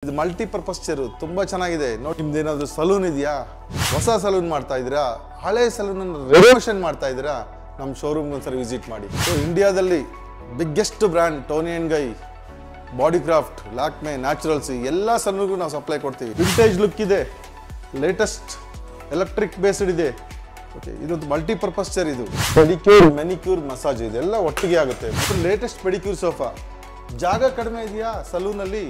ಇದು multipurpose chair ತುಂಬಾ ಚೆನ್ನಾಗಿದೆ ನೋಡಿ. ನಿಮ್ದು ಏನಾದರೂ ಸಲೂನ್ ಇದೆಯಾ, ಹೊಸ ಸಲೂನ್ ಮಾಡ್ತಾ ಇದ್ದೀರಾ, ಹಳೆ ಸಲೂನ್ ಅನ್ನು ರೆನೋವೇಷನ್ ಮಾಡ್ತಾ ಇದ್ದೀರಾ, ನಮ್ಮ ಶೋರೂಮ್ಗೆ ಒಂದ್ಸರಿ ವಿಸಿಟ್ ಮಾಡಿ. ಸೊ ಇಂಡಿಯಾದಲ್ಲಿ biggest brand Tony and Guy, body craft, Lakme, naturals ಎಲ್ಲ ಸಲೂನ್ಗೂ ನಾವು ಸಪ್ಲೈ ಕೊಡ್ತೀವಿ. ವಿಂಟೇಜ್ ಲುಕ್ ಇದೆ, ಲೇಟೆಸ್ಟ್ ಎಲೆಕ್ಟ್ರಿಕ್ ಬೇಸ್ಡ್ ಇದೆ. ಓಕೆ, ಇದೊಂದು ಮಲ್ಟಿಪರ್ಪಸ್ ಚೇರ್. ಇದು ಪೆಡಿಕ್ಯೂರ್, ಮೆನಿಕ್ಯೂರ್, ಮಸಾಜ್ ಇದೆಲ್ಲ ಒಟ್ಟಿಗೆ ಆಗುತ್ತೆ. ಮತ್ತು ಲೇಟೆಸ್ಟ್ ಪೆಡಿಕ್ಯೂರ್ ಸೋಫಾ. ಜಾಗ ಕಡಿಮೆ ಇದೆಯಾ ಸಲೂನಲ್ಲಿ,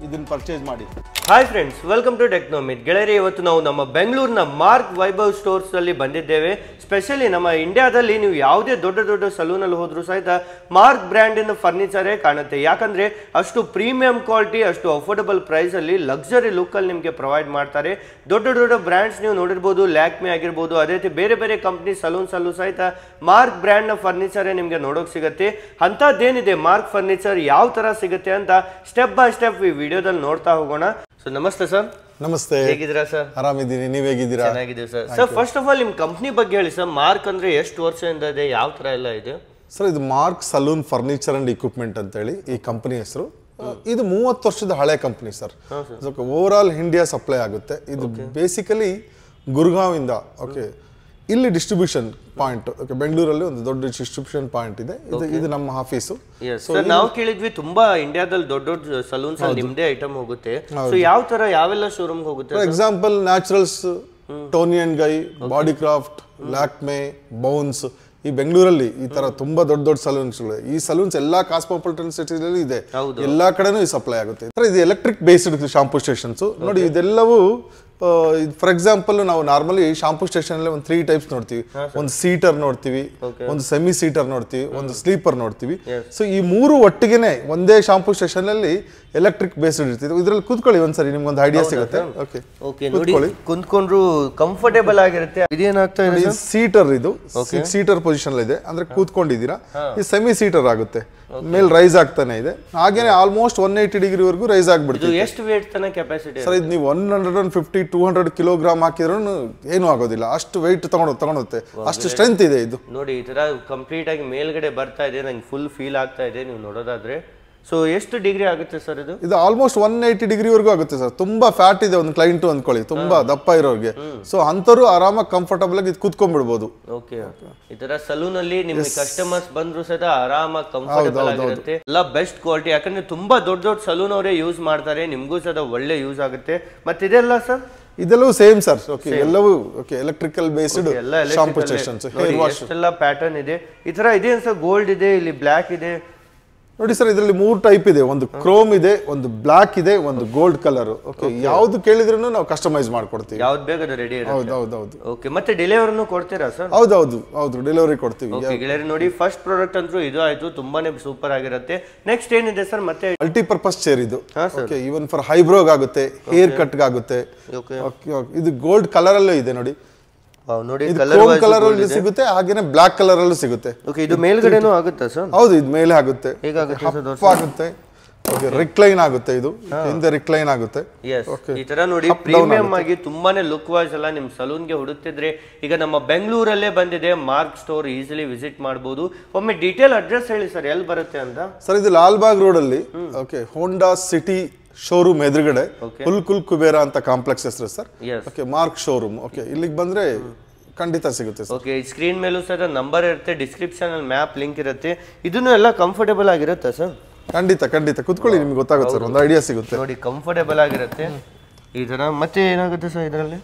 ಇದನ್ನು ಪರ್ಚೇಸ್ ಮಾಡಿ. Hi friends, welcome to ಟೆಕ್ನೋಮಿತ್. ಗೆಳೆಯರಿ, ಇವತ್ತು ನಾವು ನಮ್ಮ ಬೆಂಗಳೂರಿನ ಮಾರ್ಕ್ ವೈಭವ್ ಸ್ಟೋರ್ಸ್ ಅಲ್ಲಿ ಬಂದಿದ್ದೇವೆ. ಸ್ಪೆಷಲಿ ನಮ್ಮ ಇಂಡಿಯಾದಲ್ಲಿ ನೀವು ಯಾವುದೇ ದೊಡ್ಡ ಸಲೂನಲ್ಲಿ ಹೋದ್ರೂ ಸಹಿತ ಮಾರ್ಕ್ ಬ್ರ್ಯಾಂಡಿನ ಫರ್ನಿಚರೇ ಕಾಣುತ್ತೆ. ಯಾಕಂದ್ರೆ ಅಷ್ಟು ಪ್ರೀಮಿಯಂ ಕ್ವಾಲಿಟಿ, ಅಷ್ಟು ಅಫೋರ್ಡಬಲ್ ಪ್ರೈಸ್ ಅಲ್ಲಿ ಲಕ್ಸರಿ ಲುಕ್ ಅಲ್ಲಿ ನಿಮಗೆ ಪ್ರೊವೈಡ್ ಮಾಡ್ತಾರೆ. ದೊಡ್ಡ ಬ್ರ್ಯಾಂಡ್ಸ್ ನೀವು ನೋಡಿರ್ಬೋದು, ಲ್ಯಾಕ್ಮೆ ಆಗಿರ್ಬೋದು, ಅದೇ ರೀತಿ ಬೇರೆ ಕಂಪ್ನಿ ಸಲೂನ್ಸ್ ಅಲ್ಲೂ ಸಹಿತ ಮಾರ್ಕ್ ಬ್ರ್ಯಾಂಡ್ ನ ಫರ್ನಿಚರೇ ನಿಮಗೆ ನೋಡೋಕೆ ಸಿಗುತ್ತೆ. ಅಂತದ್ದೇನಿದೆ ಮಾರ್ಕ್ ಫರ್ನಿಚರ್ ಯಾವ ತರ ಸಿಗುತ್ತೆ ಅಂತ ಸ್ಟೆಪ್ ಬೈ ಸ್ಟೆಪ್ ಈ ವಿಡಿಯೋದಲ್ಲಿ ನೋಡ್ತಾ ಹೋಗೋಣ. ಸೊ ನಮಸ್ತೆ ಸರ್. ನಮಸ್ತೆ, ಹೇಗಿದ್ದೀರಾ ಸರ್? ಆರಾಮಿದ್ದೀನಿ, ನೀವ್ ಹೇಗಿದ್ದೀರಾ? ಚೆನ್ನಾಗಿದ್ದೀವಿ sir. Sir, first of all ನಿಮ್ಮ ಕಂಪ್ನಿ ಬಗ್ಗೆ ಹೇಳಿ ಸರ್. ಮಾರ್ಕ್ ಅಂದ್ರೆ ಎಷ್ಟು ವರ್ಷದಿಂದ ಇದೆ, ಯಾವ ತರ ಎಲ್ಲ ಇದೆ ಸರ್? ಇದು mark salon furniture and equipment ಅಂತ ಹೇಳಿ ಈ ಕಂಪನಿ ಹೆಸರು. ಇದು 30 ವರ್ಷದ ಹಳೆ company sir. Over all India supply ಆಗುತ್ತೆ. ಇದು ಬೇಸಿಕಲಿ ಗುರ್ಗಾಂವ್ ಇಂದ, ಓಕೆ, ಇಲ್ಲಿ ಡಿಸ್ಟ್ರಿಬ್ಯೂಷನ್ ಪಾಯಿಂಟ್, ಓಕೆ, ಬೆಂಗಳೂರಲ್ಲಿ ಒಂದು ದೊಡ್ಡ ಡಿಸ್ಟ್ರಿಬ್ಯೂಷನ್ ಪಾಯಿಂಟ್ ಇದೆ. ಇದು ನಮ್ಮ ಆಫೀಸು. ನಾವು ಕೇಳಿದ್ವಿ ತುಂಬಾ ಇಂಡಿಯಾದಲ್ಲಿ ದೊಡ್ಡ ಸಲೂನ್ಸ್ ಅಲ್ಲಿ ನಿಮ್ದೇ ಐಟಮ್ ಹೋಗುತ್ತೆ. ಸೊ ಯಾವ ತರ ಯಾವೆಲ್ಲ ಶೋರೂಮ್ ಹೋಗುತ್ತೆ? For example naturals, Tony and Guy, body craft, Lakme, bounce. ಈ ಬೆಂಗಳೂರಲ್ಲಿ ಈ ತರ ತುಂಬಾ ದೊಡ್ಡ ಸಲೂನ್ಸ್ಗಳು. ಈ ಸಲೂನ್ಸ್ ಎಲ್ಲಾ ಕಾಸ್ಮೋಪಾಲಿಟನ್ ಸಿಟಿಗಳಲ್ಲಿ ಇದೆ, ಎಲ್ಲಾ ಕಡೆನೂ ಈ ಸಪ್ಲೈ ಆಗುತ್ತೆ. ಇದು ಎಲೆಕ್ಟ್ರಿಕ್ ಬೇಸ್ಡ್ ಶಾಂಪೂ ಸ್ಟೇಷನ್ಸ್ ನೋಡಿ. ಇದೆಲ್ಲವೂ ಫಾರ್ ಎಕ್ಸಾಂಪಲ್ ನಾವು ನಾರ್ಮಲಿ ಶಾಂಪೂ ಸ್ಟೇಷನ್ ಅಲ್ಲಿ ಒಂದು 3 ಟೈಪ್ಸ್ ನೋಡ್ತೀವಿ. ಒಂದು ಸೀಟರ್ ನೋಡ್ತೀವಿ, ಒಂದು ಸೆಮಿ ಸೀಟರ್ ನೋಡ್ತೀವಿ, ಒಂದು ಸ್ಲೀಪರ್ ನೋಡ್ತೀವಿ. ಸೊ ಈ 3 ಒಟ್ಟಿಗೆನೆ ಒಂದೇ ಶಾಂಪೂ ಸ್ಟೇಷನ್ ಅಲ್ಲಿ ಎಲೆಕ್ಟ್ರಿಕ್ ಬೇಸ್ಡ್ ಇರ್ತಿದೆ. ಇದ್ರಲ್ಲಿ ಕೂತ್ಕೊಳ್ಳಿ ಒಂದ್ಸರಿ, ನಿಮ್ಗೊಂದು ಐಡಿಯಾ ಸಿಗುತ್ತೆ. ಕುಂತ್ಕೊಂಡ್ರು ಕಂಫರ್ಟೇಬಲ್ ಆಗಿರುತ್ತೆ. ಇದೇನಾಗ್ತಾ ಇದೆ? ಸೀಟರ್, ಇದು 6 ಸೀಟರ್ ಪೊಸಿಷನ್ ಇದೆ, ಅಂದ್ರೆ ಕೂತ್ಕೊಂಡಿದ್ದೀರಾ. ಈ ಸೆಮಿ ಸೀಟರ್ ಆಗುತ್ತೆ, ಮೇಲ್ ರೈಸ್ ಆಗ್ತಾನೆ ಇದೆ. ಹಾಗೇನೆ ಆಲ್ಮೋಸ್ಟ್ 180 ಡಿಗ್ರಿ ವರೆಗೂ ರೈಸ್ ಆಗ್ಬಿಡುತ್ತೆ. ಎಷ್ಟು ವೇಟ್ ತನಕ ಕೆಪಾಸಿಟಿ ಸರ್? ಇದು ನೀವು 150-200 ಕಿಲೋಗ್ರಾಮ್ ಹಾಕಿದ್ರು ಏನು ಆಗೋದಿಲ್ಲ, ಅಷ್ಟು ವೆಯ್ಟ್ ತಗೊಳುತ್ತೆ, ಅಷ್ಟು ಸ್ಟ್ರೆಂತ್ ಇದೆ ಇದು. ನೋಡಿ, ಈ ತರ ಕಂಪ್ಲೀಟ್ ಆಗಿ ಮೇಲ್ಗಡೆ ಬರ್ತಾ ಇದೆ, ನಂಗೆ ಫುಲ್ ಫೀಲ್ ಆಗ್ತಾ ಇದೆ ನೀವು ನೋಡೋದಾದ್ರೆ. ಸೊ ಎಷ್ಟು ಡಿಗ್ರಿ ಆಗುತ್ತೆ ಸರ್ ಇದು? ಇದು ಆಲ್ಮೋಸ್ಟ್ 180 ಡಿಗ್ರಿ ವರೆಗೂ ಆಗುತ್ತೆ ಸರ್. ತುಂಬಾ ಫ್ಯಾಟ್ ಇದೆ ಒಂದು ಕ್ಲೈಂಟ್ ಅಂದ್ಕೊಳ್ಳಿ, ತುಂಬಾ ದಪ್ಪ ಇರೋರಿಗೆ. ಸೊ ಅಂತರೂ ಆರಾಮಾಗಿ ಕಂಫರ್ಟಬಲ್ ಆಗಿ ಕೂತ್ಕೊಂಡ್ಬಿಡ್ಬೋದು. ಓಕೆ, ಈ ತರ ಸಲೂನ್ ಅಲ್ಲಿ ನಿಮ್ಗೆ ಕಸ್ಟಮರ್ಸ್ ಬಂದ್ರು ಸಹಿತ ಆರಾಮಾಗಿ ಕಂಫರ್ಟಬಲ್ ಆಗಿರುತ್ತೆ. ಎಲ್ಲ ಬೆಸ್ಟ್ ಕ್ವಾಲಿಟಿ, ಯಾಕಂದ್ರೆ ತುಂಬಾ ದೊಡ್ಡ ಸಲೂನ್ ಅವರೇ ಯೂಸ್ ಮಾಡ್ತಾರೆ. ನಿಮ್ಗೂ ಸಹಿತ ಒಳ್ಳೆ ಯೂಸ್ ಆಗುತ್ತೆ. ಮತ್ತೆ ಇದೆಲ್ಲ ಸರ್? ಇದೆಲ್ಲವೂ ಸೇಮ್ ಸರ್. ಓಕೆ, ಎಲ್ಲವೂ okay, electrical based shampoo stations. Hair wash ಎಲ್ಲ ಪ್ಯಾಟರ್ನ್ ಇದೆ. ಈ ತರ ಇದೆ ಸರ್. ಗೋಲ್ಡ್ ಇದೆ, ಇಲ್ಲಿ ಬ್ಲಾಕ್ ಇದೆ ನೋಡಿ ಸರ್. ಇದರಲ್ಲಿ 3 ಟೈಪ್ ಇದೆ. ಒಂದು ಕ್ರೋಮ್ ಇದೆ, ಒಂದು ಬ್ಲಾಕ್ ಇದೆ, ಒಂದು ಗೋಲ್ಡ್ ಕಲರ್. ಓಕೆ, ಯಾವ್ದು ಕೇಳಿದ್ರು ನಾವು ಕಸ್ಟಮೈಸ್ ಮಾಡ್ಕೊಡ್ತೀವಿ. ಯಾವ್ದು ಬೇಕು ಅದು ರೆಡಿ ಇದೆ. ಹೌದು. ಓಕೆ, ಮತ್ತೆ ಡೆಲಿವರಿನೂ ಕೊಡ್ತೀರಾ ಸರ್? ಹೌದು, ಡೆಲಿವರಿ ಕೊಡ್ತೀವಿ. ಗೆಳೆಯರು ನೋಡಿ, ಫಸ್ಟ್ ಪ್ರಾಡಕ್ಟ್ ಅಂತೂ ಇದು ಆಯ್ತು, ತುಂಬಾನೇ ಸೂಪರ್ ಆಗಿರುತ್ತೆ. ನೆಕ್ಸ್ಟ್ ಏನಿದೆ ಸರ್? ಮತ್ತೆ ಮಲ್ಟಿಪರ್ಪಸ್ ಚೇರ್ ಇದು. ಓಕೆ, ಈವನ್ ಫಾರ್ ಹೈಬ್ರೋಗ್ ಆಗುತ್ತೆ, ಹೇರ್ ಕಟ್ ಆಗುತ್ತೆ. ಇದು ಗೋಲ್ಡ್ ಕಲರ್ ಅಲ್ಲೂ ಇದೆ ನೋಡಿ. ನೋಡಿ, ಕಲರ್ ಅಲ್ಲಿ ಸಿಗುತ್ತೆ, ಹಾಗೇನೆ ಬ್ಲಾಕ್ ಕಲರ್ ಅಲ್ಲೂ ಸಿಗುತ್ತೆ. ಓಕೆ, ಇದು ಮೇಲ್ಗಡೆನೂ ಆಗುತ್ತಾ ಸರ್? ಹೌದು, ಇದು ಮೇಲೆ ಆಗುತ್ತೆ, ಹೇಗಾಗುತ್ತೆ? ಓಕೆ, ರಿಕ್ಲೈನ್ ಆಗುತ್ತೆ. ಇದು ಹಿಂದೆ ರಿಕ್ಲೈನ್ ಆಗುತ್ತೆ. ಈ ತರ ನೋಡಿ, ಪ್ರೀಮಿಯಂ ಆಗಿ ತುಂಬಾನೇ ಲುಕ್ ವೈಸ್ ಎಲ್ಲ ನಿಮ್ ಸಲೂನ್ ಗೆ ಹುಡುಕ್ತಿದ್ರೆ ಈಗ ನಮ್ಮ ಬೆಂಗಳೂರಲ್ಲೇ ಬಂದಿದೆ ಮಾರ್ಕ್ ಸ್ಟೋರ್. ಈಸಿಲಿ ವಿಸಿಟ್ ಮಾಡಬಹುದು. ಒಮ್ಮೆ ಡೀಟೇಲ್ ಅಡ್ರೆಸ್ ಹೇಳಿ ಸರ್, ಎಲ್ಲಿ ಬರುತ್ತೆ ಅಂತ? ಸರ್, ಇದು ಲಾಲ್ಬಾಗ್ ರೋಡ್ ಅಲ್ಲಿ, ಓಕೆ, ಹೋಂಡಾ ಸಿಟಿ ಶೋರೂಮ್ ಎದುರುಗಡೆ ಕುಲ್ ಕುಬೇರ ಅಂತ ಕಾಂಪ್ಲೆಕ್ಸ್ ಹೆಸರು sir. Okay, mark showroom. Okay, ಇಲ್ಲಿಗೆ ಬಂದ್ರೆ ಖಂಡಿತ ಸಿಗುತ್ತೆ ಸರ್. ಓಕೆ, ಸ್ಕ್ರೀನ್ ಮೇಲೂ ಸಹ ನಂಬರ್ ಇರುತ್ತೆ, ಡಿಸ್ಕ್ರಿಪ್ಷನ್ ಅಲ್ಲಿ ಮ್ಯಾಪ್ ಲಿಂಕ್ ಇರುತ್ತೆ. ಇದನ್ನು ಎಲ್ಲ ಕಂಫರ್ಟೇಬಲ್ ಆಗಿರುತ್ತೆ ಸರ್? ಖಂಡಿತ ಕೂತ್ಕೊಳ್ಳಿ, ನಿಮ್ಗೆ ಗೊತ್ತಾಗುತ್ತೆ ಸರ್, ಒಂದು ಐಡಿಯಾ ಸಿಗುತ್ತೆ. ನೋಡಿ, ಕಂಫರ್ಟೇಬಲ್ ಆಗಿರುತ್ತೆ ಈ ತರ. ಮತ್ತೆ ಏನಾಗುತ್ತೆ ಸರ್ ಇದರಲ್ಲಿ?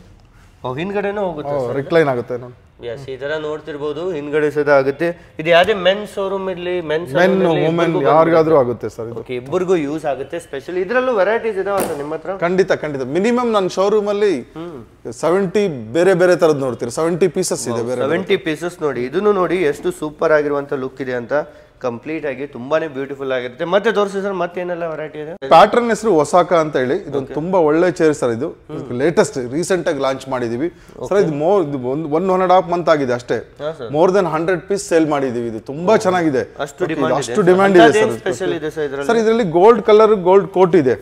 ಹಿಂದ್ಗಡೆನೂ ಹೋಗುತ್ತೆ, ರಿಕ್ಲೈನ್ ಆಗುತ್ತೆ ನೋಡಿ. ಈ ತರ ನೋಡ್ತಿರ್ಬೋದು, ಹಿಂದ್ಗಡೆ ಸದ ಆಗುತ್ತೆ. ಇದು ಯಾವ್ದೇ ಮೆನ್ಸ್ ಶೋರೂಮ್ ಇರ್ಲಿ, ವುಮೆನ್ ಯಾರಿಗಾದ್ರೂ ಆಗುತ್ತೆ ಸರ್. ಓಕೆ, ಇಬ್ಬರಿಗೂ ಯೂಸ್ ಆಗುತ್ತೆ. ಸ್ಪೆಷಲಿ ಇದರಲ್ಲೂ ವೆರೈಟೀಸ್ ಇದಾವ ನಿಮ್ಮ ಹತ್ರ? ಖಂಡಿತ ಮಿನಿಮಮ್ ನನ್ನ ಶೋರೂಮ್ ಅಲ್ಲಿ 70 ಬೇರೆ ತರದ್ ನೋಡ್ತೀರಿ. 70 ಪೀಸಸ್ ಇದೆ. 70 ಪೀಸಸ್ ನೋಡಿ. ಇದನ್ನು ನೋಡಿ ಎಷ್ಟು ಸೂಪರ್ ಆಗಿರುವಂತ ಲುಕ್ ಇದೆ ಅಂತ. ಕಂಪ್ಲೀಟ್ ಆಗಿ ತುಂಬಾನೇ ಬ್ಯೂಟಿಫುಲ್ ಆಗಿರುತ್ತೆ. ಮತ್ತೆ ತೋರಿಸಿ ಸರ್, ಮತ್ತೇನೆಲ್ಲ ವೆರೈಟಿ ಇದೆ? ಪ್ಯಾಟರ್ನ್ ಹೆಸರು ಒಸಾಕ ಅಂತ ಹೇಳಿ, ಇದೊಂದು ತುಂಬಾ ಒಳ್ಳೆ ಚೇರ್ ಸರ್. ಇದು ಲೇಟೆಸ್ಟ್ ರೀಸೆಂಟ್ ಆಗಿ ಲಾಂಚ್ ಮಾಡಿದೀವಿ ಸರ್. ಇದು 1.5 ಮಂತ್ ಆಗಿದೆ ಅಷ್ಟೇ. ಮೋರ್ ದೆನ್ 100 ಪೀಸ್ ಸೇಲ್ ಮಾಡಿದೀವಿ. ಇದು ತುಂಬಾ ಚೆನ್ನಾಗಿದೆ, ಅಷ್ಟು ಡಿಮ್ಯಾಂಡ್ ಇದೆ ಸರ್. ಇದರಲ್ಲಿ ಗೋಲ್ಡ್ ಕಲರ್, ಗೋಲ್ಡ್ ಕೋಟ್ ಇದೆ.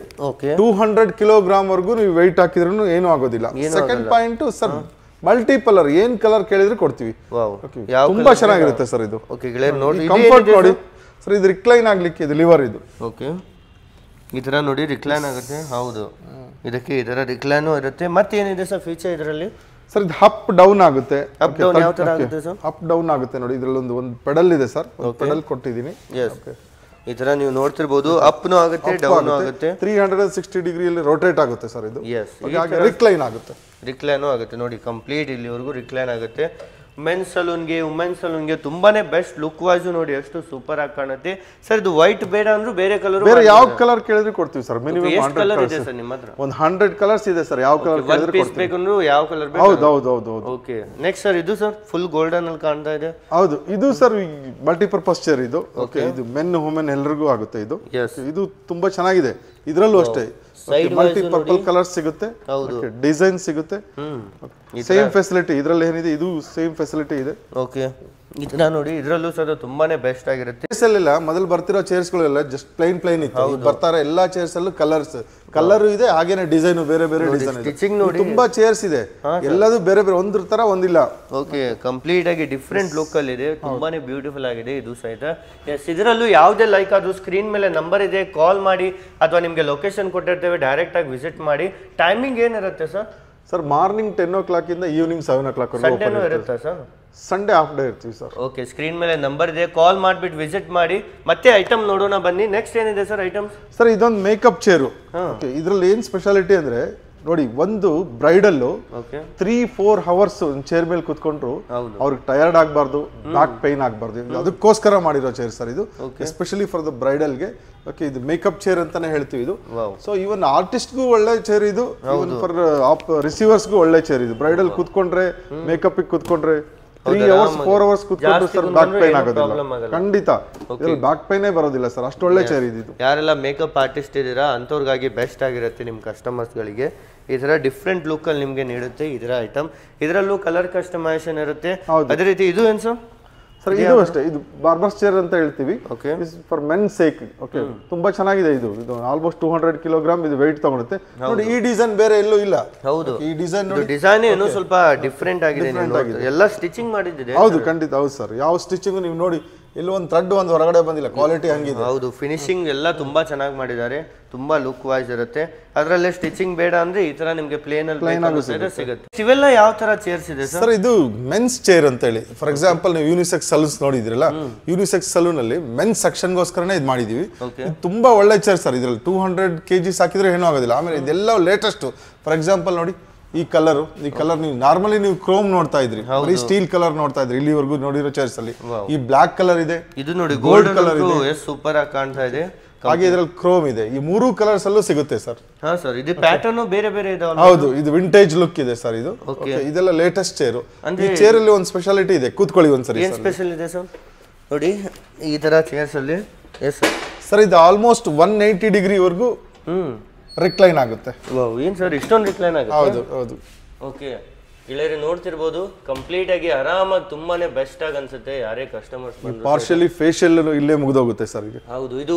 200 ಕಿಲೋಗ್ರಾಮ್ ವರ್ಗೂ ನೀವು ವೆಯ್ಟ್ ಹಾಕಿದ್ರು ಏನೂ ಆಗೋದಿಲ್ಲ. ಸೆಕೆಂಡ್ ಪಾಯಿಂಟ್ ಸರ್, ಮಲ್ಟಿಪಲರ್, ಏನ್ ಕಲರ್ ಕೇಳಿದ್ರೆ ಕೊಡ್ತೀವಿ. ತುಂಬಾ ಚೆನ್ನಾಗಿರುತ್ತೆ ಸರ್ ಇದು. ಕಂಫರ್ಟ್ ನೋಡಿ ಸರ್. ಇದು ರಿಕ್ಲೈನ್ ಆಗ್ಲಿಕ್ಕೆ ಇದು ಲಿವರ್. ಇದು ಈ ತರ ನೋಡಿ ರಿಕ್ಲೈನ್ ಆಗುತ್ತೆ. ಹೌದು, ಇದಕ್ಕೆ ಈ ತರ ರಿಕ್ಲೈನು ಇರುತ್ತೆ. ಮತ್ತೇನಿದೆ ಸರ್ ಫೀಚರ್ ಇದರಲ್ಲಿ? ಸರ್ ಇದು ಅಪ್ ಡೌನ್ ಆಗುತ್ತೆ. ಅಪ್ ಡೌನ್ ಯಾವ ತರ ಆಗುತ್ತೆ ಸರ್? ಅಪ್ ಡೌನ್ ಆಗುತ್ತೆ ನೋಡಿ. ಇದರಲ್ಲಿ ಒಂದು ಪೆಡಲ್ ಇದೆ ಸರ್, ಪೆಡಲ್ ಕೊಟ್ಟಿದ್ದೀನಿ. ಈ ತರ ನೀವು ನೋಡ್ತಿರ್ಬೋದು, ಅಪ್ನು ಆಗುತ್ತೆ ಡೌನ್ ಆಗುತ್ತೆ. 360 ಡಿಗ್ರಿಯಲ್ಲಿ ರೋಟೇಟ್ ಆಗುತ್ತೆ ಸರ್ ಇದು. ರಿಕ್ಲೈನ್ ಆಗುತ್ತೆ. ರಿಕ್ಲೈನು ಆಗುತ್ತೆ ನೋಡಿ, ಕಂಪ್ಲೀಟ್ ಇಲ್ಲಿವರೆಗೂ ರಿಕ್ಲೈನ್ ಆಗುತ್ತೆ. ಮೆನ್ಸ್ ಸಲೂನ್ಗೆ ವುಮೆನ್ಸ್ ಸಲೂನ್ಗೆ ತುಂಬಾನೇ ಬೆಸ್ಟ್. ಲುಕ್ ವೈಸ್ ನೋಡಿ ಎಷ್ಟು ಸೂಪರ್ ಆಗಿ ಕಾಣುತ್ತೆ ಸರ್. ಇದು ವೈಟ್ ಬೇಡ ಅಂದ್ರೂ ಬೇರೆ ಕಲರ್, ಬೇರೆ ಯಾವ ಕಲರ್ ಕೇಳಿದ್ರೆ ಕೊಡ್ತೀವಿ ಸರ್. ಮಿನಿಮಮ್ ಎಷ್ಟು ಕಲರ್ ಇದೆ ಸರ್ ನಿಮ್ಮ ಹತ್ರ? ಒಂದು 100 ಕಲರ್ಸ್ ಇದೆ ಸರ್. ಯಾವ ಕಲರ್ ಕೇಳಿದ್ರೆ ಕೊಡ್ತೀವಿ. ಬೇಕಂದ್ರೂ ಯಾವ ಕಲರ್ ಬೇಕು? ಹೌದು ಹೌದು ಹೌದು ಹೌದು. ಓಕೆ, ನೆಕ್ಸ್ಟ್ ಸರ್ ಇದು ಸರ್ ಫುಲ್ ಗೋಲ್ಡನ್ ಅಲ್ಲಿ ಕಾಣ್ತಾ ಇದೆ. ಹೌದು, ಇದು ಸರ್ ಮಲ್ಟಿಪರ್ಪಸ್ ಚೇರ್ ಇದು. ಓಕೆ, ಇದು ಮೆನ್ ವುಮೆನ್ ಎಲ್ಲರಿಗೂ ಆಗುತ್ತೆ ಇದು. ಇದು ತುಂಬಾ ಚೆನ್ನಾಗಿದೆ. ಇದರಲ್ಲೂ ಅಷ್ಟೇ ಮಲ್ಟಿಪರ್ಪಲ್ ಕಲರ್ಸ್ ಸಿಗುತ್ತೆ, ಡಿಸೈನ್ ಸಿಗುತ್ತೆ, ಸೇಮ್ ಫೆಸಿಲಿಟಿ ಇದರಲ್ಲಿ ಏನಿದೆ ಇದು ಸೇಮ್ ಫೆಸಿಲಿಟಿ ಇದೆ. ಓಕೆ, ಇದನ್ನ ನೋಡಿ, ಇದರಲ್ಲೂ ಸಹ ತುಂಬಾನೇ ಬೆಸ್ಟ್ ಆಗಿರುತ್ತೆ. ಚೇರ್ಸ್ ಅಲ್ಲೆಲ್ಲ ಮೊದಲು ಬರ್ತಿರೋ ಚೇರ್ಸ್ ಗಳೆಲ್ಲ ಜಸ್ಟ್ ಪ್ಲೈನ್ ಇತ್ತು. ಬರ್ತಾರೆ ಎಲ್ಲಾ ಚೇರ್ಸ್ ಅಲ್ಲೂ ಕಲರ್ ಇದೆ, ಹಾಗೇನೆ ಡಿಸೈನ್ ಬೇರೆ ಬೇರೆ ಡಿಸೈನ್ ಇದೆ. ತುಂಬಾ ಚೇರ್ಸ್ ಇದೆ, ಎಲ್ಲದೂ ಬೇರೆ ಬೇರೆ, ಒಂದ್ರ ತರ ಒಂದಿಲ್ಲ. ಓಕೆ, ಕಂಪ್ಲೀಟ್ ಆಗಿ ಡಿಫ್ರೆಂಟ್ ಲುಕ್ ಅಲ್ಲಿ ಇದೆ. ತುಂಬಾನೇ ಬ್ಯೂಟಿಫುಲ್ ಆಗಿದೆ ಇದು ಸಹಿತ. ಎಸ್, ಇದರಲ್ಲೂ ಯಾವುದೇ ಲೈಕ್ ಅದು ಸ್ಕ್ರೀನ್ ಮೇಲೆ ನಂಬರ್ ಇದೆ, ಕಾಲ್ ಮಾಡಿ ಅಥವಾ ನಿಮ್ಗೆ ಲೊಕೇಶನ್ ಕೊಟ್ಟಿರ್ತೇವೆ, ಡೈರೆಕ್ಟ್ ಆಗಿ ವಿಸಿಟ್ ಮಾಡಿ. ಟೈಮಿಂಗ್ ಏನಿರುತ್ತೆ ಸರ್? ಸರ್ ಮಾರ್ನಿಂಗ್ 10 o'clock ಇಂದ ಈವ್ನಿಂಗ್ 7 o'clock ಸಂಡೇನೂ ಇರುತ್ತಾ ಸರ್? ಸಂಡೇ ಹಾಫ್ ಡೇ ಇರ್ತೀವಿ ಸರ್. ಓಕೆ, ಸ್ಕ್ರೀನ್ ಮೇಲೆ ನಂಬರ್ ಇದೆ, ಕಾಲ್ ಮಾಡಿಬಿಟ್ಟು ವಿಸಿಟ್ ಮಾಡಿ. ಮತ್ತೆ ಐಟಮ್ ನೋಡೋಣ ಬನ್ನಿ. ನೆಕ್ಸ್ಟ್ ಏನಿದೆ ಸರ್ ಐಟಮ್ಸ್? ಸರ್ ಇದೊಂದು ಮೇಕಪ್ ಚೇರು. ಇದ್ರಲ್ಲಿ ಏನ್ ಸ್ಪೆಷಾಲಿಟಿ ಅಂದ್ರೆ ನೋಡಿ, ಒಂದು ಬ್ರೈಡಲ್ 3-4 hours ಚೇರ್ ಮೇಲೆ ಕುತ್ಕೊಂಡ್ರು ಅವ್ರಿಗೆ ಟಯರ್ಡ್ ಆಗಬಾರ್ದು, ಬ್ಯಾಕ್ ಪೈನ್ ಆಗಬಾರ್ದು, ಅದಕ್ಕೋಸ್ಕರ ಮಾಡಿರೋ ಚೇರ್ ಸರ್ ಇದು. ಎಸ್ಪೆಷಲಿ ಫಾರ್ ದ ಬ್ರೈಡಲ್ಗೆ. ಓಕೆ, ಇದು ಮೇಕಪ್ ಚೇರ್ ಅಂತಾನೆ ಹೇಳ್ತೀವಿ ಇದು. ಸೊ ಇವನ್ ಆರ್ಟಿಸ್ಟ್ಗೂ ಒಳ್ಳೆ ಚೇರ್ ಇದು, ಇವನ್ ಫಾರ್ ರಿಸೀವರ್ಸ್ಗೂ ಒಳ್ಳೆ ಚೇರ್ ಇದು. ಬ್ರೈಡಲ್ ಕುತ್ಕೊಂಡ್ರೆ, ಮೇಕಪ್ ಕುತ್ಕೊಂಡ್ರೆ 3 hours 4 hours ಕುತ್ಕೊಂಡ್ರು ಸರ್ ಬ್ಯಾಕ್ ಪೈನ್ ಆಗೋದಿಲ್ಲ. ಖಂಡಿತ ಇದ್ರಲ್ಲಿ ಬ್ಯಾಕ್ ಪೈನೇ ಬರೋದಿಲ್ಲ ಸರ್, ಅಷ್ಟು ಒಳ್ಳೆ ಚೇರ್ ಇದು. ಯಾರೆಲ್ಲ ಮೇಕಪ್ ಆರ್ಟಿಸ್ಟ್ ಇದ್ದೀರಾ ಅಂಥವ್ರಿಗಾಗಿ ಬೆಸ್ಟ್ ಆಗಿರುತ್ತೆ. ನಿಮ್ಮ ಕಸ್ಟಮರ್ಸ್ಗಳಿಗೆ ಈ ತರ ಡಿಫ್ರೆಂಟ್ ಲುಕ್ ಅಲ್ಲಿ ನಿಮ್ಗೆ ನೀಡುತ್ತೆ ಇದರ ಐಟಮ್. ಇದರಲ್ಲೂ ಕಲರ್ ಕಸ್ಟಮೈಸೇಷನ್ ಇರುತ್ತೆ. ಅದೇ ರೀತಿ ಇದು ಏನ್ ಸರ್? ಸರ್ ಇದು ಅಷ್ಟೇ, ಇದು ಬಾರ್ಬರ್ಸ್ ಚೇರ್ ಅಂತ ಹೇಳ್ತೀವಿ. For men sake. ಓಕೆ, ತುಂಬಾ ಚೆನ್ನಾಗಿದೆ ಇದು. ಆಲ್ಮೋಸ್ಟ್ 200 kilogram ಇದು ವೆಯ್ಟ್ ತಗೊಳುತ್ತೆ. ನೋಡಿ ಈ ಡಿಸೈನ್ ಬೇರೆ ಎಲ್ಲೂ ಇಲ್ಲ. ಹೌದು, ಈ ಡಿಸೈನ್ ಡಿಸೈನ್ ಏನೋ ಸ್ವಲ್ಪ ಡಿಫ್ರೆಂಟ್ ಆಗಿದೆ. ಎಲ್ಲ ಸ್ಟಿಚಿಂಗ್ ಮಾಡಿದ್ರೆ ಹೌದು, ಖಂಡಿತ ಹೌದು ಸರ್. ಯಾವ ಸ್ಟಿಚಿಂಗ್ ನೀವು ನೋಡಿ, ಇಲ್ಲಿ ಒಂದು ಥ್ರೆಡ್ ಒಂದು ಹೊರಗಡೆ ಬಂದಿಲ್ಲ, ಕ್ವಾಲಿಟಿ ಹಂಗಿದೆ. ಹೌದು, ಫಿನಿಶಿಂಗ್ ಎಲ್ಲ ತುಂಬಾ ಚೆನ್ನಾಗಿ ಮಾಡಿದ್ದಾರೆ, ತುಂಬಾ ಲುಕ್ ವೈಸ್ ಇರುತ್ತೆ. ಅದರಲ್ಲೇ ಸ್ಟಿಚಿಂಗ್ ಬೇಡ ಅಂದ್ರೆ ಈ ತರ ನಿಮ್ಗೆ ಪ್ಲೇನ್ ಸಿಗುತ್ತೆ. ಇವೆಲ್ಲ ಯಾವ ತರ ಚೇರ್ಸ್ ಇದೆ ಸರ್? ಇದು ಮೆನ್ಸ್ ಚೇರ್ ಅಂತ ಹೇಳಿ. ಫಾರ್ ಎಕ್ಸಾಂಪಲ್ ನೀವು ಯೂನಿಸೆಕ್ಸ್ ಸಲೂನ್ಸ್ ನೋಡಿದ್ರಲ್ಲ, ಯೂನಿಸೆಕ್ಸ್ ಸಲೂನ್ ಅಲ್ಲಿ ಮೆನ್ಸ್ ಸೆಕ್ಷನ್ಗೋಸ್ಕರನೇ ಇದು ಮಾಡಿದೀವಿ. ತುಂಬಾ ಒಳ್ಳೆ ಚೇರ್ ಸರ್. ಇದ್ರಲ್ಲಿ 200 kgs ಹಾಕಿದ್ರೆ ಏನೂ ಆಗೋದಿಲ್ಲ. ಆಮೇಲೆ ಇದೆಲ್ಲ ಲೇಟೆಸ್ಟ್. ಫಾರ್ ಎಕ್ಸಾಂಪಲ್ ನೋಡಿ, ಈ ಕಲರ್ ನೀವು ನಾರ್ಮಲಿ ನೀವು ಕ್ರೋಮ್ ನೋಡ್ತಾ ಇದ್ರಿ, ಬರೀ ಸ್ಟೀಲ್ ಕಲರ್ ನೋಡ್ತಾ ಇದ್ರಿ ಇಲ್ಲಿವರೆಗೂ ನೋಡಿರೋ ಚೇರ್ಸ್ ಅಲ್ಲಿ. ಈ ಬ್ಲಾಕ್ ಕಲರ್ ಇದೆ, ಇದು ನೋಡಿ ಗೋಲ್ಡ್ ಕಲರ್ ಇದೆ, ಸೂಪರ್ ಆಗಿ ಕಾಣ್ತಾ ಇದೆ. ಹಾಗೆ ಇದ್ರಲ್ಲಿ ಕ್ರೋಮ್ ಇದೆ. ಈ 3 ಕಲರ್ಸ್ ಅಲ್ಲೂ ಸಿಗುತ್ತೆ ಸರ್. ಹಾ ಸರ್, ಇದು ಪ್ಯಾಟರ್ನ್ ಬೇರೆ ಬೇರೆ ಇದಾವೆ. ಹೌದು, ಇದು ವಿಂಟೇಜ್ ಲುಕ್ ಇದೆ ಸರ್ ಇದು. ಇದೆಲ್ಲ ಲೇಟೆಸ್ಟ್ ಚೇರು. ಈ ಚೇರ್ ಅಲ್ಲಿ ಒಂದು ಸ್ಪೆಷಾಲಿಟಿ ಇದೆ, ಕೂತ್ಕೊಳ್ಳಿ ಒಂದ್ಸರಿ. ಏನ್ ಸ್ಪೆಷಲ್ ಇದೆ ಸರ್? ನೋಡಿ ಈ ತರ ಚೇರ್ಸ್ ಅಲ್ಲಿ. ಎಸ್ ಸರ್, ಇದು ಆಲ್ಮೋಸ್ಟ್ 180 degree ವರೆಗೂ ರಿಕ್ಲೈನ್ ಆಗುತ್ತೆ. ಏನ್ ಸರ್ ಇಷ್ಟೊಂದು ರಿಕ್ಲೈನ್ ಆಗುತ್ತೆ? ಹೌದು ಹೌದು. ಓಕೆ, ಗೆಳೆಯರು ನೋಡ್ತಿರ್ಬೋದು, ಕಂಪ್ಲೀಟ್ ಆಗಿ ಆರಾಮಾಗಿ ತುಂಬಾನೇ ಬೆಸ್ಟ್ ಆಗಿ ಅನ್ಸುತ್ತೆ. ಯಾರೇ ಕಸ್ಟಮರ್ಸ್ ಬಂದ್ರು ಪಾರ್ಷಿಯಲಿ ಫೇಶಿಯಲ್ ಇಲ್ಲೇ ಮುಗಿದೋಗುತ್ತೆ ಸರ್ ಈಗ. ಹೌದು, ಇದು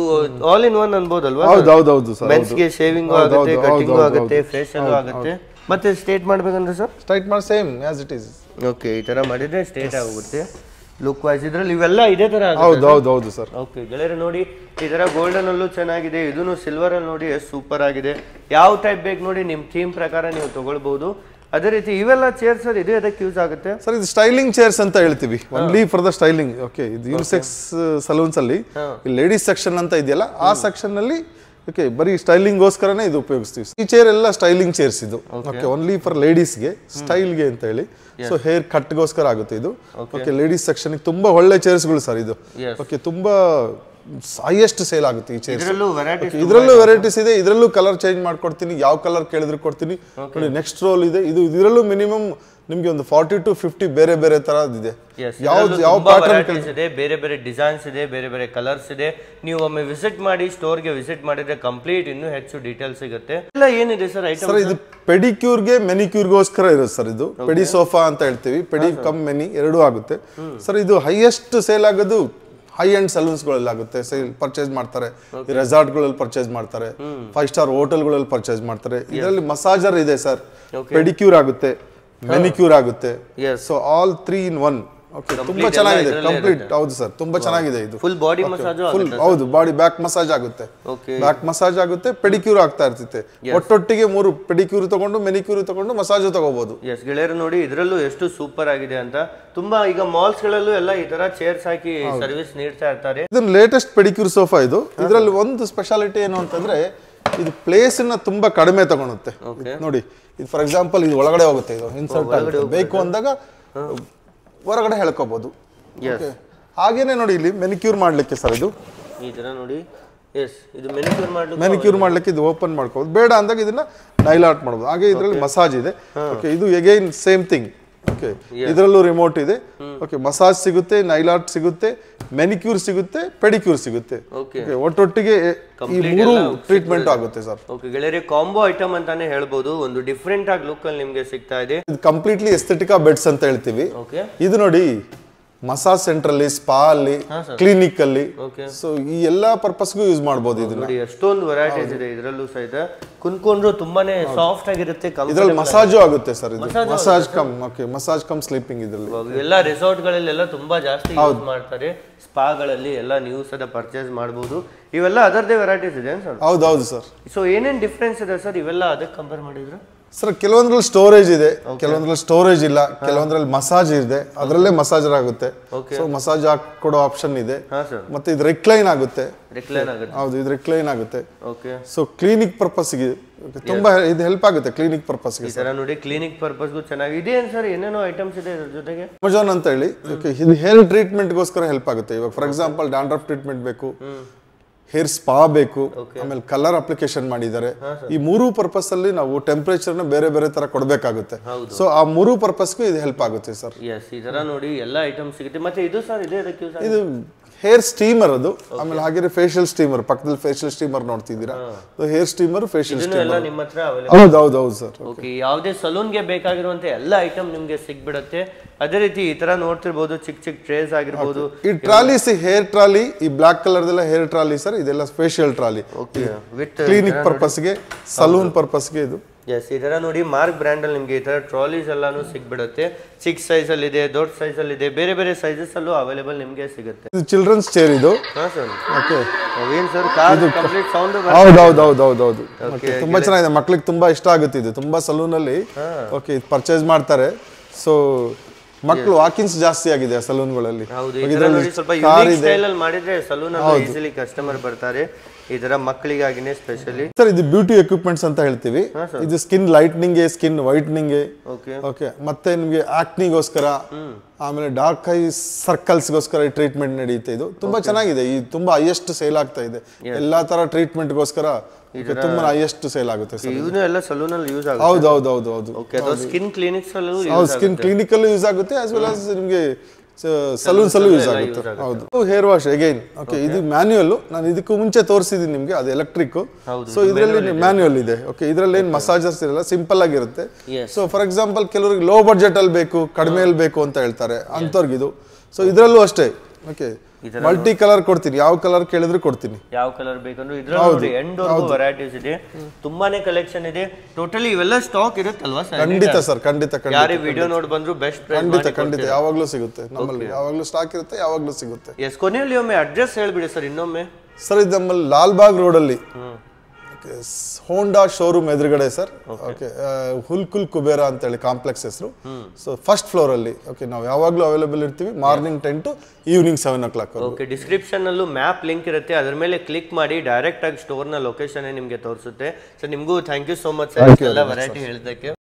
ಆಲ್ ಇನ್ ಒನ್ ಅನ್ಬೋದಲ್ವಾ? ಹೌದು ಹೌದು ಹೌದು ಸರ್. ಮೆನ್ಸ್ ಗೆ ಶೇವಿಂಗ್ ಆಗುತ್ತೆ, ಕಟಿಂಗ್ ಆಗುತ್ತೆ, ಫೇಶಿಯಲ್ ಆಗುತ್ತೆ. ಮತ್ತೆ ಸ್ಟ್ರೇಟ್ ಮಾಡ್ಬೇಕಂದ್ರೆ ಸರ್ ಸ್ಟ್ರೈಟ್ ಮಾಡಿ same as it is. Okay, ಈ ತರ ಮಾಡಿದ್ರೆ ಸ್ಟ್ರೇಟ್ ಆಗುತ್ತೆ ಲುಕ್ ವೈಸ್. ಇದ್ರಲ್ಲಿ ಇವೆಲ್ಲ ಇದೇ ತರ. ಹೌದು ಹೌದು ಹೌದು ಸರ್. ಓಕೆ ಗೆಳೆಯರು ನೋಡಿ, ಈ ತರ ಗೋಲ್ಡನ್ ಅಲ್ಲೂ ಚೆನ್ನಾಗಿದೆ, ಇದನ್ನು ಸಿಲ್ವರ್ ಅಲ್ಲಿ ನೋಡಿ ಎಷ್ಟು ಸೂಪರ್ ಆಗಿದೆ. ಯಾವ ಟೈಪ್ ಬೇಕು ನೋಡಿ, ನಿಮ್ ಥೀಮ್ ಪ್ರಕಾರ ನೀವು ತಗೊಳ್ಬಹುದು. ಅದೇ ರೀತಿ ಇವೆಲ್ಲ ಚೇರ್ಸ್ ಸರ್, ಇದು ಅದಕ್ಕೆ ಯೂಸ್ ಆಗುತ್ತೆ ಸರ್? ಇದು ಸ್ಟೈಲಿಂಗ್ ಚೇರ್ಸ್ ಅಂತ ಹೇಳ್ತೀವಿ, only for the styling. Okay, ಇದು ಯೂನಿಸೆಕ್ಸ್ ಸಲೂನ್ಸ್ ಅಲ್ಲಿ ಲೇಡೀಸ್ ಸೆಕ್ಷನ್ ಅಂತ ಇದೆಯಲ್ಲ, ಆ ಸೆಕ್ಷನ್ ಅಲ್ಲಿ ಓಕೆ ಬರೀ ಸ್ಟೈಲಿಂಗ್ಗೋಸ್ಕರನೇ ಇದು ಉಪಯೋಗಿಸ್ತೀವಿ. ಈ ಚೇರ್ ಎಲ್ಲ ಸ್ಟೈಲಿಂಗ್ ಚೇರ್ಸ್ ಇದು. ಓಕೆ, ಓನ್ಲಿ ಫಾರ್ ಲೇಡೀಸ್ಗೆ ಸ್ಟೈಲ್ಗೆ ಅಂತ ಹೇಳಿ. ಸೊ ಹೇರ್ ಕಟ್ಗೋಸ್ಕರ ಆಗುತ್ತೆ ಇದು. ಓಕೆ, ಲೇಡೀಸ್ ಸೆಕ್ಷನ್ ತುಂಬಾ ಒಳ್ಳೆ ಚೇರ್ಸ್ಗಳು ಸರ್ ಇದು. ಓಕೆ, ತುಂಬಾ ಹೈಯೆಸ್ಟ್ ಸೇಲ್ ಆಗುತ್ತೆ ಈ ಚೇರ್ಸ್. ಇದರಲ್ಲೂ ವೆರೈಟೀಸ್ ಇದೆ, ಇದರಲ್ಲೂ ಕಲರ್ ಚೇಂಜ್ ಮಾಡ್ಕೊಡ್ತೀನಿ, ಯಾವ ಕಲರ್ ಕೇಳಿದ್ರು ಕೊಡ್ತೀನಿ. ನೋಡಿ ನೆಕ್ಸ್ಟ್ ರೋಲ್ ಇದೆ, ಇದರಲ್ಲೂ ಮಿನಿಮಮ್ ನಿಮ್ಗೆ ಒಂದು 40 to 50 ಬೇರೆ ಬೇರೆ ತರದಿದೆ. ಯಾವ ಪ್ಯಾಟರ್ನ್ ಇದೆ, ಬೇರೆ ಬೇರೆ ಡಿಸೈನ್ಸ್ ಇದೆ, ಬೇರೆ ಬೇರೆ ಕಲರ್ಸ್ ಇದೆ. ನೀವು ಒಮ್ಮೆ ವಿಸಿಟ್ ಮಾಡಿ, ಸ್ಟೋರ್ಗೆ ವಿಸಿಟ್ ಮಾಡಿದ್ರೆ ಕಂಪ್ಲೀಟ್ ಇನ್ನೂ ಹೆಚ್ಚು ಡೀಟೇಲ್ಸ್ ಸಿಗುತ್ತೆ. ಎಲ್ಲ ಏನಿದೆ ಸರ್ ಐಟಮ್? ಸರ್ ಇದು ಪೆಡಿಕ್ಯೂರ್ಗೆ ಮೆನಿಕ್ಯೂರ್ಗೋಸ್ಕರ ಇರುತ್ತೆ ಸರ್. ಇದು ಪೆಡಿ ಸೋಫಾ ಅಂತ ಹೇಳ್ತೀವಿ, ಪೆಡಿ ಕಮ್ ಮೆನಿ ಎರಡೂ ಆಗುತ್ತೆ ಸರ್. ಇದು ಹೈಯೆಸ್ಟ್ ಸೇಲ್ ಆಗೋದು ಹೈ ಎಂಡ್ ಸಲೂನ್ಸ್ಗಳಲ್ಲಿ ಆಗುತ್ತೆ, ಸೇಲ್ ಪರ್ಚೇಸ್ ಮಾಡ್ತಾರೆ. ರೆಸಾರ್ಟ್ಗಳಲ್ಲಿ ಪರ್ಚೇಸ್ ಮಾಡ್ತಾರೆ, 5 star ಹೋಟೆಲ್ಗಳಲ್ಲಿ ಪರ್ಚೇಸ್ ಮಾಡ್ತಾರೆ. ಇದರಲ್ಲಿ ಮಸಾಜರ್ ಇದೆ ಸರ್, ಪೆಡಿಕ್ಯೂರ್ ಆಗುತ್ತೆ, ಮೆನಿಕ್ಯೂರ್ ಆಗುತ್ತೆ. ಸೊ ಆಲ್ 3 in 1 ಓಕೆ ತುಂಬಾ ಚೆನ್ನಾಗಿದೆ ಕಂಪ್ಲೀಟ್. ಹೌದು ಸರ್, ತುಂಬಾ ಚೆನ್ನಾಗಿದೆ ಇದು. ಫುಲ್ ಬಾಡಿ ಮಸಾಜ್ ಫುಲ್ ಹೌದು, ಬಾಡಿ ಬ್ಯಾಕ್ ಮಸಾಜ್ ಆಗುತ್ತೆ, ಬ್ಯಾಕ್ ಮಸಾಜ್ ಆಗುತ್ತೆ, ಪೆಡಿಕ್ಯೂರ್ ಆಗ್ತಾ ಇರ್ತೈತೆ. ಒಟ್ಟೊಟ್ಟಿಗೆ 3 ಪೆಡಿಕ್ಯೂರ್ ತಗೊಂಡು ಮೆನಿಕ್ಯೂರ್ ತಗೊಂಡು ಮಸಾಜ್ ತಗೋಬಹುದು. ಎಸ್ ಗೆಳೆಯರು ನೋಡಿ ಇದರಲ್ಲೂ ಎಷ್ಟು ಸೂಪರ್ ಆಗಿದೆ ಅಂತ. ತುಂಬಾ ಈಗ ಮಾಲ್ಸ್ ಗಳಲ್ಲೂ ಎಲ್ಲ ಈ ತರ ಚೇರ್ಸ್ ಹಾಕಿ ಸರ್ವಿಸ್ ನೀಡ್ತಾ ಇರ್ತಾರೆ. ಇದನ್ನ ಲೇಟೆಸ್ಟ್ ಪೆಡಿಕ್ಯೂರ್ ಸೋಫಾ ಇದು. ಇದರಲ್ಲಿ ಒಂದು ಸ್ಪೆಷಾಲಿಟಿ ಏನು ಅಂತಂದ್ರೆ ಇದು ಪ್ಲೇಸ್ ಅನ್ನ ತುಂಬಾ ಕಡಿಮೆ ತಗೊಳುತ್ತೆ. ನೋಡಿ ಇದು ಫಾರ್ ಎಕ್ಸಾಂಪಲ್ ಇದು ಒಳಗಡೆ ಹೋಗುತ್ತೆ, ಇದು ಇನ್ಸರ್ಟ್ ಆಗುತ್ತೆ, ಬೇಕು ಅಂದಾಗ ಹೊರಗಡೆ ಹೇಳ್ಕೋಬಹುದು. ಹಾಗೇನೆ ನೋಡಿ ಇಲ್ಲಿ ಮೆನಿಕ್ಯೂರ್ ಮಾಡ್ಲಿಕ್ಕೆ ಸರ್ ಇದು ಈ ತರ ನೋಡಿ. ಎಸ್ ಇದು ಮೆನಿಕ್ಯೂರ್ ಮಾಡ್ಲಿಕ್ಕೆ ಇದು ಓಪನ್ ಮಾಡ್ಕೋಬಹುದು, ಬೇಡ ಅಂದಾಗ ಇದನ್ನ ನೈಲ್ ಆರ್ಟ್ ಮಾಡಬಹುದು. ಹಾಗೆ ಇದರಲ್ಲಿ ಮಸಾಜ್ ಇದೆ. ಓಕೆ ಇದು ಅಗೈನ್ ಸೇಮ್ ಥಿಂಗ್. ಓಕೆ ಇದರಲ್ಲೂ ರಿಮೋಟ್ ಇದೆ. ಓಕೆ ಮಸಾಜ್ ಸಿಗುತ್ತೆ, ನೈಲ್ ಆರ್ಟ್ ಸಿಗುತ್ತೆ, ಮೆನಿಕ್ಯೂರ್ ಸಿಗುತ್ತೆ, ಪೆಡಿಕ್ಯೂರ್ ಸಿಗುತ್ತೆ. ಒಟ್ಟೊಟ್ಟಿಗೆ ಈ 3 ಟ್ರೀಟ್ಮೆಂಟ್ ಆಗುತ್ತೆ ಸರ್. ಓಕೆ ಗೆಳೆಯರೆ ಕಾಂಬೋ ಐಟಮ್ ಅಂತಾನೆ ಹೇಳ್ಬೋದು. ಒಂದು ಡಿಫರೆಂಟ್ ಆಗಿ ಲುಕ್ ಅಲ್ಲಿ ನಿಮಗೆ ಸಿಗ್ತಾ ಇದೆ. ಇದು ಕಂಪ್ಲೀಟ್ಲಿ ಎಸ್ಥೆಟಿಕಾ ಬೆಡ್ಸ್ ಅಂತ ಹೇಳ್ತೀವಿ. ಇದು ನೋಡಿ ಮಸಾಜ್ ಸೆಂಟರ್ ಅಲ್ಲಿ, ಸ್ಪಾ ಅಲ್ಲಿ, ಕ್ಲಿನಿಕ್ ಅಲ್ಲಿ, ಸೊ ಈ ಎಲ್ಲಾ ಪರ್ಪಸ್ಗೂ ಯೂಸ್ ಮಾಡಬಹುದು. ಇದನ್ನ ನೋಡಿ ಎಷ್ಟೊಂದು ವೆರೈಟೀಸ್ ಇದೆ ಇದರಲ್ಲೂ ಸಹಿತ. ಕುಂತ್ಕೊಂಡ್ರು ತುಂಬಾನೇ ಸಾಫ್ಟ್ ಆಗಿರುತ್ತೆ. ಇದರಲ್ಲಿ ಮಸಾಜು ಆಗುತ್ತೆ ಸರ್. ಇದು ಮಸಾಜ್ ಕಮ್ ಸ್ಲೀಪಿಂಗ್ ಇದರಲ್ಲಿ. ಎಲ್ಲ ರೆಸಾರ್ಟ್ ಗಳಲ್ಲಿ ಎಲ್ಲ ತುಂಬಾ ಜಾಸ್ತಿ ಯೂಸ್ ಮಾಡ್ತಾರೆ. ಸ್ಪಾಗಳಲ್ಲಿ ಎಲ್ಲ ನೀವು ಸಹ ಪರ್ಚೇಸ್ ಮಾಡಬಹುದು. ಇವೆಲ್ಲ ಅದರದೇ ವೆರೈಟೀಸ್ ಇದೆ ಸರ್. ಹೌದು ಸರ್. ಸೊ ಏನೇನ್ ಡಿಫ್ರೆನ್ಸ್ ಇದೆ ಸರ್ ಇವೆಲ್ಲ ಅದಕ್ಕೆ ಕಂಪೇರ್ ಮಾಡಿದ್ರೆ? ಸರ್ ಕೆಲವೊಂದ್ರಲ್ಲಿ ಸ್ಟೋರೇಜ್ ಇದೆ, ಕೆಲವೊಂದ್ರಲ್ಲಿ ಸ್ಟೋರೇಜ್ ಇಲ್ಲ, ಕೆಲವೊಂದ್ರಲ್ಲಿ ಮಸಾಜ್ ಇದೆ, ಅದರಲ್ಲೇ ಮಸಾಜರ್ ಆಗುತ್ತೆ. ಸೊ ಮಸಾಜ್ ಕೊಡೋ ಆಪ್ಷನ್ ಇದೆ. ಮತ್ತೆ ಇದು ರಿಕ್ಲೈನ್ ಆಗುತ್ತೆ. ಹೌದು ಇದು ರಿಕ್ಲೈನ್ ಆಗುತ್ತೆ. ಸೊ ಕ್ಲಿನಿಕ್ ಪರ್ಪಸ್ ಗೆ ತುಂಬಾ ಇದು ಹೆಲ್ಪ್ ಆಗುತ್ತೆ. ಕ್ಲಿನಿಕ್ ಪರ್ಪಸ್ ಗೆ ಸರ್ ನೋಡಿ ಕ್ಲಿನಿಕ್ ಪರ್ಪಸ್ ಗೂ ಚೆನ್ನಾಗಿದೆ ಸರ್. ಏನೇನೋ ಐಟಮ್ಸ್ ಇದೆ ಇದ್ರ ಜೊತೆಗೆ. ಅಮೆಜಾನ್ ಅಂತ ಹೇಳಿ ಇದು ಹೇರ್ ಟ್ರೀಟ್ಮೆಂಟ್ ಗೋಸ್ಕರ ಹೆಲ್ಪ್ ಆಗುತ್ತೆ. ಇವಾಗ ಫಾರ್ ಎಕ್ಸಾಂಪಲ್ ಡ್ಯಾಂಡ್ರಫ್ ಟ್ರೀಟ್ಮೆಂಟ್ ಬೇಕು, ಹೇರ್ ಸ್ಪಾ ಬೇಕು, ಆಮೇಲೆ ಕಲರ್ ಅಪ್ಲಿಕೇಶನ್ ಮಾಡಿದ್ದಾರೆ. ಈ 3 ಪರ್ಪಸ್ ಅಲ್ಲಿ ನಾವು ಟೆಂಪರೇಚರ್ ನ ಬೇರೆ ಬೇರೆ ತರ ಕೊಡಬೇಕಾಗುತ್ತೆ. ಸೊ ಆ 3 ಪರ್ಪಸ್ಗೂ ಇದು ಹೆಲ್ಪ್ ಆಗುತ್ತೆ ಸರ್. ಈ ತರ ನೋಡಿ ಎಲ್ಲ ಐಟಮ್ ಸಿಗುತ್ತೆ. ಮತ್ತೆ ಇದು ಸರ್ ಇದು ಹೇರ್ ಸ್ಟೀಮರ್ ಅದು. ಆಮೇಲೆ ಹಾಗೆ ಫೇಶಿಯಲ್ ಸ್ಟೀಮರ್, ಪಕ್ಕದಲ್ಲಿ ಫೇಶಿಯಲ್ ಸ್ಟೀಮರ್ ನೋಡ್ತಿದ್ದೀರಾ, ಹೇರ್ ಸ್ಟೀಮರ್, ಫೇಶಿಯಲ್ ಸ್ಟೀಮರ್ ನಿಮ್ಮ ಹತ್ರ ಹೌದು ಸರ್. ಯಾವುದೇ ಸಲೂನ್ ಗೆ ಬೇಕಾಗಿರುವಂತ ಎಲ್ಲ ಐಟಮ್ ನಿಮ್ಗೆ ಸಿಗ್ಬಿಡುತ್ತೆ. ಅದೇ ರೀತಿ ಈ ತರ ನೋಡ್ತಿರ್ಬೋದು, ಚಿಕ್ಕ ಚಿಕ್ಕ ಟ್ರೇಸ್ ಆಗಿರ್ಬೋದು. ಈ ಟ್ರಾಲೀಸ್, ಹೇರ್ ಟ್ರಾಲಿ, ಈ black colour hair trolley sir, ಇದೆಲ್ಲ ಫೇಶಿಯಲ್ ಟ್ರಾಲಿ. ಕ್ಲಿನಿಕ್ ಪರ್ಪಸ್ಗೆ, ಸಲೂನ್ ಪರ್ಪಸ್ಗೆ ಇದು. ಈ ತರ ನೋಡಿ ಮಾರ್ಕ್ ಬ್ರ್ಯಾಂಡ್ ಅಲ್ಲಿ ನಿಮ್ಗೆ ಈ ತರ ಟ್ರಾಲೀಸ್ ಎಲ್ಲಾನು ಸಿಗ್ಬಿಡುತ್ತೆ. 6 ಸೈಜ್ ಅಲ್ಲಿ ಇದೆ, ದೊಡ್ಡ ಸೈಜ್ ಅಲ್ಲಿ ಇದೆ, ಬೇರೆ ಬೇರೆ ಸೈಜಸ್ ಅಲ್ಲೂ ಅವೈಲೇಬಲ್ ನಿಮ್ಗೆ ಸಿಗುತ್ತೆ. ಇದು ಚಿಲ್ಡ್ರನ್ಸ್ ಚೇರ್ ಇದು. ಓಕೆ ಏನ್ ಸರ್ ಕಾರ್ ಕಂಪ್ಲೀಟ್ ಸೌಂಡ್ ಹೌದು. ತುಂಬಾ ಚೆನ್ನಾಗಿದೆ, ಮಕ್ಳಿಗೆ ತುಂಬಾ ಇಷ್ಟ ಆಗುತ್ತೆ ಇದು. ತುಂಬಾ ಸಲೂನ್ ಅಲ್ಲಿ ಓಕೆ ಪರ್ಚೇಸ್ ಮಾಡ್ತಾರೆ. ಸೊ ಮಕ್ಕಳು ವಾಕಿನ್ಸ್ ಜಾಸ್ತಿ ಆಗಿದೆ ಸಲೂನ್ಗಳಲ್ಲಿ. ಸ್ವಲ್ಪ ಯೂನಿಕ್ ಸ್ಟೈಲ್ ಅಲ್ಲಿ ಮಾಡಿದ್ರೆ ಸಲೂನ್ ಅಲ್ಲಿ ಈಸಿಲಿ ಕಸ್ಟಮರ್ ಬರ್ತಾರೆ. ಇದರ ಮಕ್ಕಳಿಗಾಗಿನೇ ಸ್ಪೆಷಲಿ ಸರ್. ಇದು ಬ್ಯೂಟಿ ಎಕ್ವಿಪ್ಮೆಂಟ್ಸ್ ಅಂತ ಹೇಳ್ತೀವಿ. ಇದು skin lightning, skin whitening, okay ಮತ್ತೆ ನಿಮಗೆ ಆಕ್ನಿಗೋಸ್ಕರ, ಆಮೇಲೆ ಡಾರ್ಕ್ ಐ ಸರ್ಕಲ್ಸ್ ಗೋಸ್ಕರ ಈ ಟ್ರೀಟ್ಮೆಂಟ್ ನಡೆಯುತ್ತೆ. ಇದು ತುಂಬಾ ಚೆನ್ನಾಗಿದೆ. ಈ ತುಂಬಾ ಹೈಯೆಸ್ಟ್ ಸೇಲ್ ಆಗ್ತಾ ಇದೆ. ಎಲ್ಲಾ ತರ ಟ್ರೀಟ್ಮೆಂಟ್ ಗೋಸ್ಕರ ತುಂಬಾ ಹೈಯೆಸ್ಟ್ ಸೇಲ್ ಆಗುತ್ತೆ ಸರ್. ಇದನ್ನು ಎಲ್ಲ ಸಲೂನ್ ಅಲ್ಲಿ ಯೂಸ್ ಆಗುತ್ತೆ. ಹೌದು. ಸ್ಕಿನ್ ಕ್ಲಿನಿಕ್ಸ್ ಅಲ್ಲೂ ಸ್ಕಿನ್ ಕ್ಲಿನಿಕ್ ಅಲ್ಲೂ ಯೂಸ್ ಆಗುತ್ತೆ, ಆಸ್ ವೆಲ್ ಆಸ್ ನಿಮಗೆ ಸಲೂನ್ಸ್ ಅಲ್ಲೂ ಯೂಸ್ ಆಗುತ್ತೆ. ಹೌದು. ಹೇರ್ ವಾಶ್ ಅಗೈನ್ ಓಕೆ ಇದು ಮ್ಯಾನ್ಯುಯಲ್. ನಾನು ಇದಕ್ಕೂ ಮುಂಚೆ ತೋರಿಸಿದ್ದೀನಿ ನಿಮ್ಗೆ, ಅದು ಎಲೆಕ್ಟ್ರಿಕ್. ಸೊ ಇದರಲ್ಲಿ ಮ್ಯಾನ್ಯುಯಲ್ ಇದೆ. ಓಕೆ ಇದರಲ್ಲಿ ಏನು ಮಸಾಜರ್ಸ್ ಇರಲ್ಲ, ಸಿಂಪಲ್ ಆಗಿರುತ್ತೆ. ಸೊ ಫಾರ್ ಎಕ್ಸಾಂಪಲ್ ಕೆಲವರಿಗೆ ಲೋ ಬಡ್ಜೆಟ್ ಅಲ್ಲಿ ಬೇಕು, ಕಡಿಮೆಯಲ್ಲಿ ಬೇಕು ಅಂತ ಹೇಳ್ತಾರೆ, ಅಂಥವ್ರಿಗೆ ಇದು. ಸೊ ಇದರಲ್ಲೂ ಅಷ್ಟೇ ಓಕೆ ಮಲ್ಟಿ ಕಲರ್ ಕೊಡ್ತೀನಿ, ಯಾವ ಕಲರ್ ಕೇಳಿದ್ರು ಕೊಡ್ತೀನಿ. ಯಾವ ಕಲರ್ ಬೇಕಂದ್ರೆ ಇದರಲ್ಲಿ ಎಂಡ್ ವೆರೈಟೀಸ್ ಇದೆ, ತುಂಬಾನೇ ಕಲೆಕ್ಷನ್ ಇದೆ. ಟೋಟಲಿ ಇವೆಲ್ಲ ಸ್ಟಾಕ್ ಇರುತ್ತಲ್ವಾ ಸರ್? ಖಂಡಿತ ಸರ್, ಖಂಡಿತ. ಯಾರೇ ವಿಡಿಯೋ ನೋಡಿ ಬಂದ್ರು ಬೆಸ್ಟ್ ಪ್ರೈಸ್ ಖಂಡಿತ ಯಾವಾಗ್ಲೂ ಸಿಗುತ್ತೆ ನಮ್ಮಲ್ಲಿ. ಯಾವಾಗ್ಲೂ ಸ್ಟಾಕ್ ಇರುತ್ತೆ, ಯಾವಾಗ್ಲೂ ಸಿಗುತ್ತೆ. ಕೊನೆಯಲ್ಲಿ ಒಮ್ಮೆ ಅಡ್ರೆಸ್ ಹೇಳ್ಬಿಡಿ ಸರ್ ಇನ್ನೊಮ್ಮೆ. ಸರ್ ಇದು ನಮ್ಮಲ್ಲಿ ಲಾಲ್ಬಾಗ್ ರೋಡ್ ಅಲ್ಲಿ ಹೋಂಡಾ ಶೋರೂಮ್ ಎದುರುಗಡೆ ಸರ್. ಓಕೆ ಹುಲ್ಕುಲ್ ಕುಬೇರ ಅಂತ ಹೇಳಿ ಕಾಂಪ್ಲೆಕ್ಸ್ ಹೆಸರು. ಸೊ ಫಸ್ಟ್ ಫ್ಲೋರ್ ಅಲ್ಲಿ ಓಕೆ ನಾವು ಯಾವಾಗ್ಲೂ ಅವೈಲೇಬಲ್ ಇರ್ತೀವಿ, morning 10 to evening 7 o'clock. Okay description ಅಲ್ಲೂ ಮ್ಯಾಪ್ ಲಿಂಕ್ ಇರುತ್ತೆ, ಅದ್ರ ಮೇಲೆ ಕ್ಲಿಕ್ ಮಾಡಿ ಡೈರೆಕ್ಟ್ ಆಗಿ ಸ್ಟೋರ್ ನ ಲೊಕೇಶನ್ ನಿಮಗೆ ತೋರಿಸುತ್ತೆ. ಸರ್ ನಿಮಗೂ thank you so much sir ಎಲ್ಲ ವೆರೈಟಿ ಹೇಳಿದ್ದಕ್ಕೆ.